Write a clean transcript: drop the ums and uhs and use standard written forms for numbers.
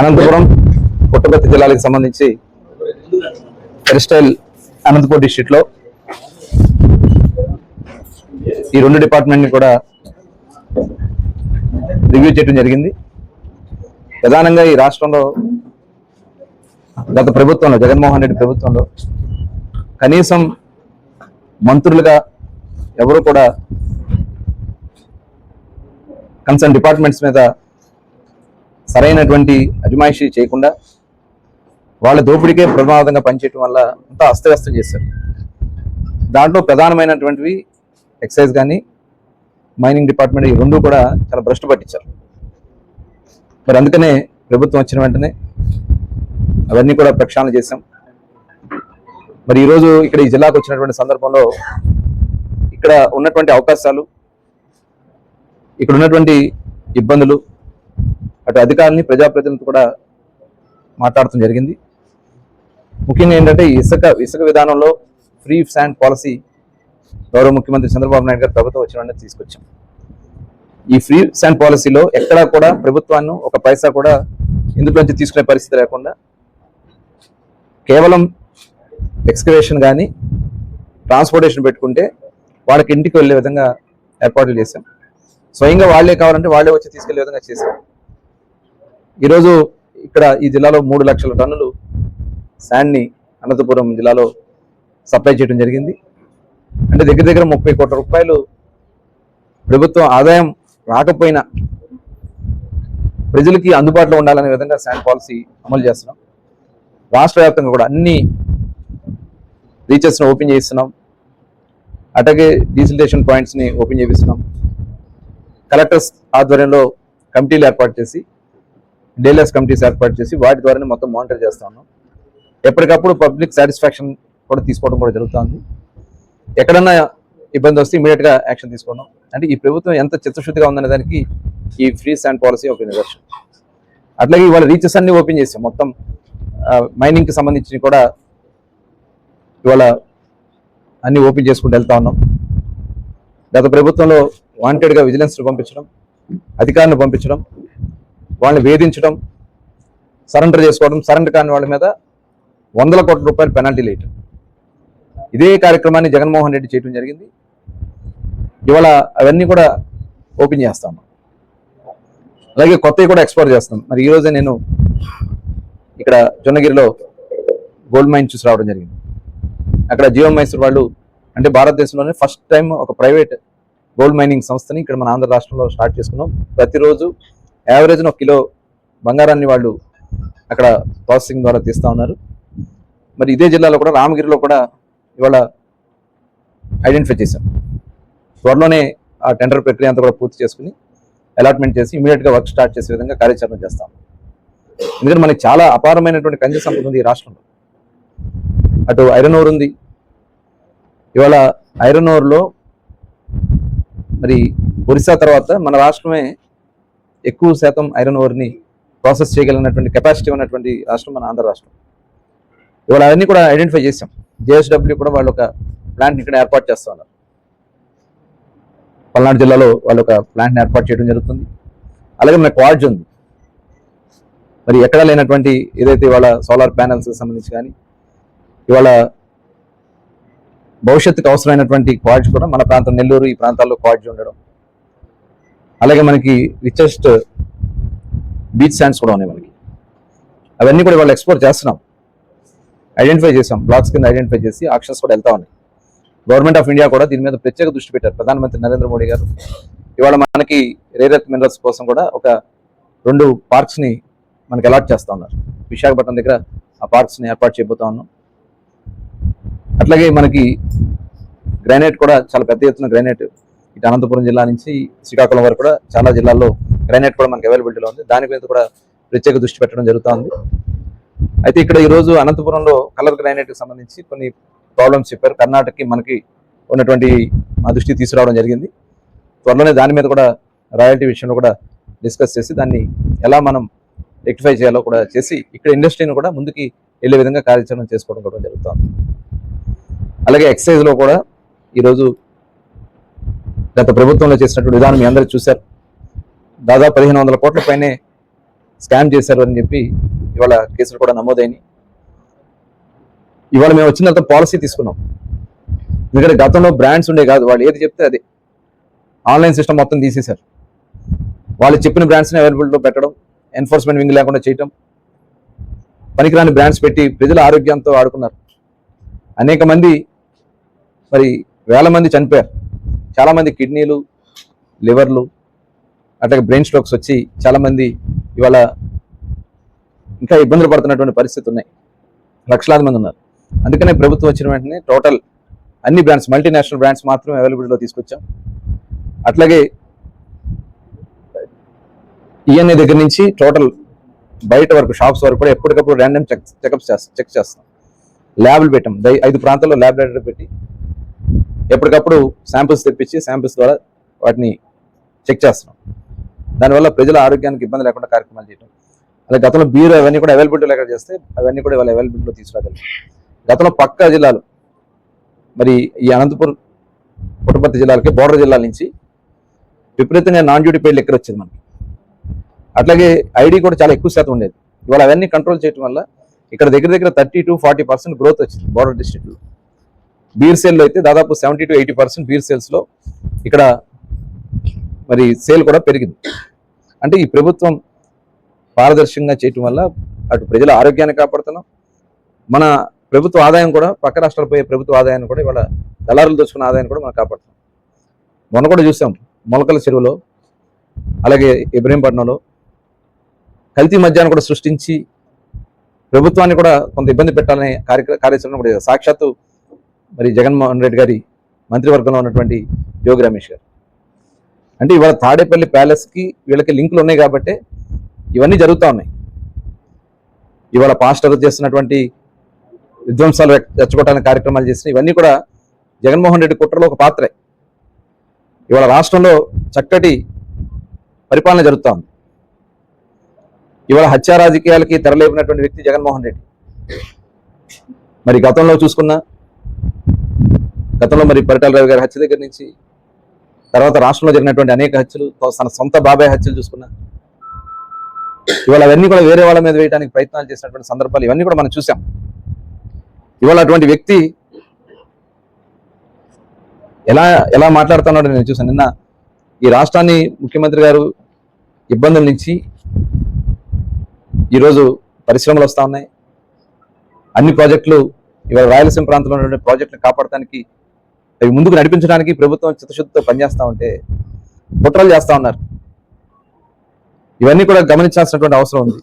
అనంతపురం పుట్టపర్తి జిల్లాలకు సంబంధించి textile Anantapur district లో ఈ రెండు డిపార్ట్మెంట్ ని కూడా రివ్యూ చేయడం జరిగింది. ప్రధానంగా ఈ రాష్ట్రంలో గత ప్రభుత్వంలో జగన్మోహన్ రెడ్డి ప్రభుత్వంలో కనీసం మంత్రులుగా ఎవరు కూడా కన్సర్న్ డిపార్ట్మెంట్స్ మీద సరైనటువంటి అజమాయిషీ చేయకుండా వాళ్ళ దోపిడీకే ప్రమాదంగా పనిచేయడం వల్ల అంతా అస్తవ్యస్తం చేశారు. దాంట్లో ప్రధానమైనటువంటివి ఎక్సైజ్ కానీ మైనింగ్ డిపార్ట్మెంట్ ఈ రెండు కూడా చాలా భ్రష్టు పట్టించారు. మరి అందుకనే ప్రభుత్వం వచ్చిన వెంటనే అవన్నీ కూడా ప్రక్షాళన చేశాం. మరి ఈరోజు ఇక్కడ ఈ జిల్లాకు వచ్చినటువంటి సందర్భంలో ఇక్కడ ఉన్నటువంటి అవకాశాలు, ఇక్కడ ఉన్నటువంటి ఇబ్బందులు, అటు అధికారులని ప్రజాప్రతినిధులు కూడా మాట్లాడటం జరిగింది. ముఖ్యంగా ఏంటంటే ఇసుక విధానంలో ఫ్రీ శాండ్ పాలసీ గౌరవ ముఖ్యమంత్రి చంద్రబాబు నాయుడు గారు ప్రభుత్వం వచ్చిన వెంటనే తీసుకొచ్చాం. ఈ ఫ్రీ శాండ్ పాలసీలో ఎక్కడా కూడా ప్రభుత్వాన్ని ఒక పైసా కూడా ఇందులోంచి తీసుకునే పరిస్థితి లేకుండా కేవలం ఎక్స్కవేషన్ కానీ ట్రాన్స్పోర్టేషన్ పెట్టుకుంటే వాళ్ళకి ఇంటికి వెళ్ళే విధంగా ఏర్పాట్లు చేశాం. స్వయంగా వాళ్ళే కావాలంటే వాళ్ళే వచ్చి తీసుకెళ్లే విధంగా చేశాం. ఈరోజు ఇక్కడ ఈ జిల్లాలో 3 లక్షల టన్నులు శాండ్ని అనంతపురం జిల్లాలో సప్లై చేయడం జరిగింది. అంటే దగ్గర దగ్గర 30 కోట్ల రూపాయలు ప్రభుత్వం ఆదాయం రాకపోయినా ప్రజలకి అందుబాటులో ఉండాలనే విధంగా శాండ్ పాలసీ అమలు చేస్తున్నాం. రాష్ట్ర వ్యాప్తంగా కూడా అన్ని రీచెస్ని ఓపెన్ చేస్తున్నాం. అట్లాగే డీసిల్టేషన్ పాయింట్స్ని ఓపెన్ చేపిస్తున్నాం. కలెక్టర్స్ ఆధ్వర్యంలో కమిటీలు ఏర్పాటు చేసి, డేలర్స్ కమిటీస్ ఏర్పాటు చేసి వాటి ద్వారానే మొత్తం మానిటర్ చేస్తూ ఉన్నాం. ఎప్పటికప్పుడు పబ్లిక్ సాటిస్ఫాక్షన్ కూడా తీసుకోవడం కూడా జరుగుతుంది. ఎక్కడన్నా ఇబ్బంది వస్తే ఇమీడియట్గా యాక్షన్ తీసుకోవడం. అంటే ఈ ప్రభుత్వం ఎంత చిత్తశుద్ధిగా ఉందనే దానికి ఈ ఫ్రీ శాండ్ పాలసీ ఒక నిదర్శనం. అట్లాగే ఇవాళ రీచెస్ అన్ని ఓపెన్ చేసాం. మొత్తం మైనింగ్కి సంబంధించి కూడా ఇవాళ అన్ని ఓపెన్ చేసుకుంటూ వెళ్తా ఉన్నాం. గత ప్రభుత్వంలో వాంటెడ్గా విజిలెన్స్ను పంపించడం, అధికారులను పంపించడం, వాళ్ళని వేధించడం, సరెండర్ చేసుకోవడం, సరెండర్ కాని వాళ్ళ మీద 100 కోట్ల రూపాయలు పెనాల్టీలు వేయటం, ఇదే కార్యక్రమాన్ని జగన్మోహన్ రెడ్డి చేయడం జరిగింది. ఇవాళ అవన్నీ కూడా ఓపెన్ చేస్తాం. అలాగే కొత్తవి కూడా ఎక్స్పోర్ట్ చేస్తాం. మరి ఈరోజే నేను ఇక్కడ జొన్నగిరిలో గోల్డ్ మైన్ చూసి రావడం జరిగింది. అక్కడ జియో మైసూర్ వాళ్ళు, అంటే భారతదేశంలోనే ఫస్ట్ టైం ఒక ప్రైవేట్ గోల్డ్ మైనింగ్ సంస్థని ఇక్కడ మన ఆంధ్ర రాష్ట్రంలో స్టార్ట్ చేసుకున్నాం. ప్రతిరోజు యావరేజ్న 1 కిలో బంగారాన్ని వాళ్ళు అక్కడ ప్రాసెసింగ్ ద్వారా తీస్తూ ఉన్నారు. మరి ఇదే జిల్లాలో కూడా రామగిరిలో కూడా ఇవాళ ఐడెంటిఫై చేశాం. త్వరలోనే ఆ టెండర్ ప్రక్రియ అంతా కూడా పూర్తి చేసుకుని అలాట్మెంట్ చేసి ఇమీడియట్గా వర్క్ స్టార్ట్ చేసే విధంగా కార్యాచరణ చేస్తాం. ఎందుకంటే మనకి చాలా అపారమైనటువంటి ఖనిజ సంపద ఉంది ఈ రాష్ట్రంలో. అటు ఐరన్ ఓర్ ఉంది. ఇవాళ ఐరన్ ఓర్లో మరి ఒరిస్సా తర్వాత మన రాష్ట్రమే ఎక్కువ శాతం ఐరన్ ఓర్ని ప్రాసెస్ చేయగలిగినటువంటి కెపాసిటీ ఉన్నటువంటి రాష్ట్రం మన ఆంధ్ర రాష్ట్రం. ఇవాళ అవన్నీ కూడా ఐడెంటిఫై చేసాం. జేఎస్డబ్ల్యూ కూడా వాళ్ళు ఒక ప్లాంట్ని ఇక్కడ ఏర్పాటు చేస్తూ ఉన్నారు. పల్నాడు జిల్లాలో వాళ్ళు ఒక ప్లాంట్ని ఏర్పాటు చేయడం జరుగుతుంది. అలాగే మన క్వార్జ్ ఉంది. మరి ఎక్కడా లేనటువంటి ఏదైతే ఇవాళ సోలార్ ప్యానెల్స్ సంబంధించి కానీ ఇవాళ భవిష్యత్తుకు అవసరమైనటువంటి క్వార్జ్ కూడా మన ప్రాంతం నెల్లూరు ఈ ప్రాంతాల్లో క్వార్జ్ ఉండడం, అలాగే మనకి రిచెస్ట్ బీచ్ శాండ్స్ కూడా ఉన్నాయి మనకి. అవన్నీ కూడా వాళ్ళు ఎక్స్పోర్ట్ చేస్తున్నాం. ఐడెంటిఫై చేసాం, బ్లాక్స్ కింద ఐడెంటిఫై చేసి ఆక్షన్స్ కూడా వెళ్తా ఉన్నాయి. గవర్నమెంట్ ఆఫ్ ఇండియా కూడా దీని మీద ప్రత్యేక దృష్టి పెట్టారు. ప్రధానమంత్రి నరేంద్ర మోడీ గారు ఇవాళ మనకి రేర్ ఎర్త్ మినరల్స్ కోసం కూడా ఒక 2 పార్క్స్ని మనకి అలాట్ చేస్తూ ఉన్నారు. విశాఖపట్నం దగ్గర ఆ పార్క్స్ని ఏర్పాటు చేయబోతా ఉన్నాం. అట్లాగే మనకి గ్రానైట్ కూడా చాలా పెద్ద ఎత్తున గ్రానైట్ ఇటు అనంతపురం జిల్లా నుంచి శ్రీకాకుళం వరకు కూడా చాలా జిల్లాల్లో గ్రానైట్ కూడా మనకి అవైలబిలిటీలో ఉంది. దాని మీద కూడా ప్రత్యేక దృష్టి పెట్టడం జరుగుతుంది. అయితే ఇక్కడ ఈరోజు అనంతపురంలో కలర్ గ్రానైట్కి సంబంధించి కొన్ని ప్రాబ్లమ్స్ చెప్పారు. కర్ణాటకకి మనకి ఉన్నటువంటి మా దృష్టి తీసుకురావడం జరిగింది. త్వరలోనే దాని మీద కూడా రాయల్టీ విషయంలో కూడా డిస్కస్ చేసి దాన్ని ఎలా మనం రెక్టిఫై చేయాలో కూడా చేసి ఇక్కడ ఇండస్ట్రీని కూడా ముందుకి వెళ్ళే విధంగా కార్యాచరణ చేసుకోవడం కూడా జరుగుతుంది. అలాగే ఎక్సైజ్లో కూడా ఈరోజు గత ప్రభుత్వంలో చేసినటువంటి విధానం మీ అందరూ చూశారు. దాదాపు 1500 కోట్ల పైనే స్కామ్ చేశారు అని చెప్పి ఇవాళ కేసులు కూడా నమోదైనవి. ఇవాళ మేము వచ్చిన తర్వాత పాలసీ తీసుకున్నాం. ఎందుకంటే గతంలో బ్రాండ్స్ ఉండే కాదు, వాళ్ళు ఏది చెప్తే అదే. ఆన్లైన్ సిస్టమ్ మొత్తం తీసేశారు. వాళ్ళు చెప్పిన బ్రాండ్స్ని అవైలబిలిటీలో పెట్టడం, ఎన్ఫోర్స్మెంట్ వింగ్ లేకుండా చేయటం, పనికిరాని బ్రాండ్స్ పెట్టి ప్రజల ఆరోగ్యంతో ఆడుకున్నారు. అనేక మంది, మరి వేల మంది చనిపోయారు. చాలామంది కిడ్నీలు, లివర్లు, అట్లాగే బ్రెయిన్ స్ట్రోక్స్ వచ్చి చాలామంది ఇవాళ ఇంకా ఇబ్బందులు పడుతున్నటువంటి పరిస్థితి ఉన్నాయి. లక్షలాది మంది ఉన్నారు. అందుకనే ప్రభుత్వం వచ్చిన వెంటనే టోటల్ అన్ని బ్రాండ్స్, మల్టీనేషనల్ బ్రాండ్స్ మాత్రమే అవైలబిలిటీలో తీసుకొచ్చాం. అట్లాగే ఈఎన్ఏ దగ్గర నుంచి టోటల్ బయట వరకు, షాప్స్ వరకు కూడా ఎప్పటికప్పుడు ర్యాండమ్ చెక్ చేస్తాం. ల్యాబ్లు పెట్టాం. 5 ప్రాంతాల్లో ల్యాబొరేటరీ పెట్టి ఎప్పటికప్పుడు శాంపిల్స్ తెప్పించి శాంపిల్స్ ద్వారా వాటిని చెక్ చేస్తున్నాం. దానివల్ల ప్రజల ఆరోగ్యానికి ఇబ్బంది లేకుండా కార్యక్రమాలు చేయడం. అలాగే గతంలో బీర్ అవన్నీ కూడా అవైలబిలిటీ లేకుండా చేస్తే అవన్నీ కూడా ఇవాళ అవైలబిలిటీలో తీసుకురాగలిగాం. గతంలో పక్క జిల్లాలు, మరి ఈ అనంతపురం, పుట్టపర్తి జిల్లాలకి బోర్డర్ జిల్లాల నుంచి విపరీతంగా నాన్ డ్యూటీ పెయిడ్ లెక్కర్ వచ్చేది మనకి. అట్లాగే ఐడి కూడా చాలా ఎక్కువ శాతం ఉండేది. ఇవాళ అవన్నీ కంట్రోల్ చేయడం వల్ల ఇక్కడ దగ్గర దగ్గర 30 to 40% గ్రోత్ వచ్చింది బోర్డర్ డిస్ట్రిక్ట్లో. బీర్ సేల్లో అయితే దాదాపు 70 to 80% బీర్ సేల్స్లో ఇక్కడ మరి సేల్ కూడా పెరిగింది. అంటే ఈ ప్రభుత్వం పారదర్శకంగా చేయటం వల్ల అటు ప్రజల ఆరోగ్యాన్ని కాపాడుతున్నాం, మన ప్రభుత్వ ఆదాయం కూడా, పక్క రాష్ట్రాలు పోయే ప్రభుత్వ ఆదాయాన్ని కూడా, ఇవాళ దళారులు దోచుకున్న ఆదాయాన్ని కూడా మనం కాపాడుతున్నాం. మొన్న కూడా చూసాం మొలకల చెరువులో, అలాగే ఇబ్రహీంపట్నంలో కల్తీ మద్యాన్ని కూడా సృష్టించి ప్రభుత్వాన్ని కూడా కొంత ఇబ్బంది పెట్టాలనే కార్యాచరణ కూడా సాక్షాత్తు మరి జగన్మోహన్ రెడ్డి గారి మంత్రివర్గంలో ఉన్నటువంటి జోగి రమేష్ గారు. అంటే ఇవాళ తాడేపల్లి ప్యాలెస్కి వీళ్ళకి లింకులు ఉన్నాయి కాబట్టి ఇవన్నీ జరుగుతూ ఉన్నాయి. ఇవాళ పాస్టర్ చేస్తున్నటువంటి విధ్వంసాలు రెచ్చగొట్టాలని కార్యక్రమాలు చేసిన ఇవన్నీ కూడా జగన్మోహన్ రెడ్డి కుట్రలో ఒక పాత్రే. ఇవాళ రాష్ట్రంలో చక్కటి పరిపాలన జరుగుతూ ఉంది. ఇవాళ హత్యా రాజకీయాలకి తెరలేపినటువంటి వ్యక్తి జగన్మోహన్ రెడ్డి. మరి గతంలో చూసుకున్నా, గతంలో మరి పరిటాల రవి గారి హత్య దగ్గర నుంచి, తర్వాత రాష్ట్రంలో జరిగినటువంటి అనేక హత్యలు, తన సొంత బాబాయ్ హత్యలు చూసుకున్నా, ఇవాళ అవన్నీ కూడా వేరే వాళ్ళ మీద వేయడానికి ప్రయత్నాలు చేసినటువంటి సందర్భాలు ఇవన్నీ కూడా మనం చూసాం. ఇవాళ అటువంటి వ్యక్తి ఎలా మాట్లాడుతున్నాడో నేను చూసాను. నిన్న ఈ రాష్ట్రాన్ని ముఖ్యమంత్రి గారు ఇబ్బందుల నుంచి ఈరోజు పరిశ్రమలు వస్తూ ఉన్నాయి. అన్ని ప్రాజెక్టులు ఇవాళ రాయలసీమ ప్రాంతంలో ఉన్నటువంటి ప్రాజెక్టులు కాపాడటానికి, అవి ముందుకు నడిపించడానికి ప్రభుత్వం చిత్తశుద్ధితో పనిచేస్తూ ఉంటే కుట్రలు చేస్తూ ఉన్నారు. ఇవన్నీ కూడా గమనించాల్సినటువంటి అవసరం ఉంది.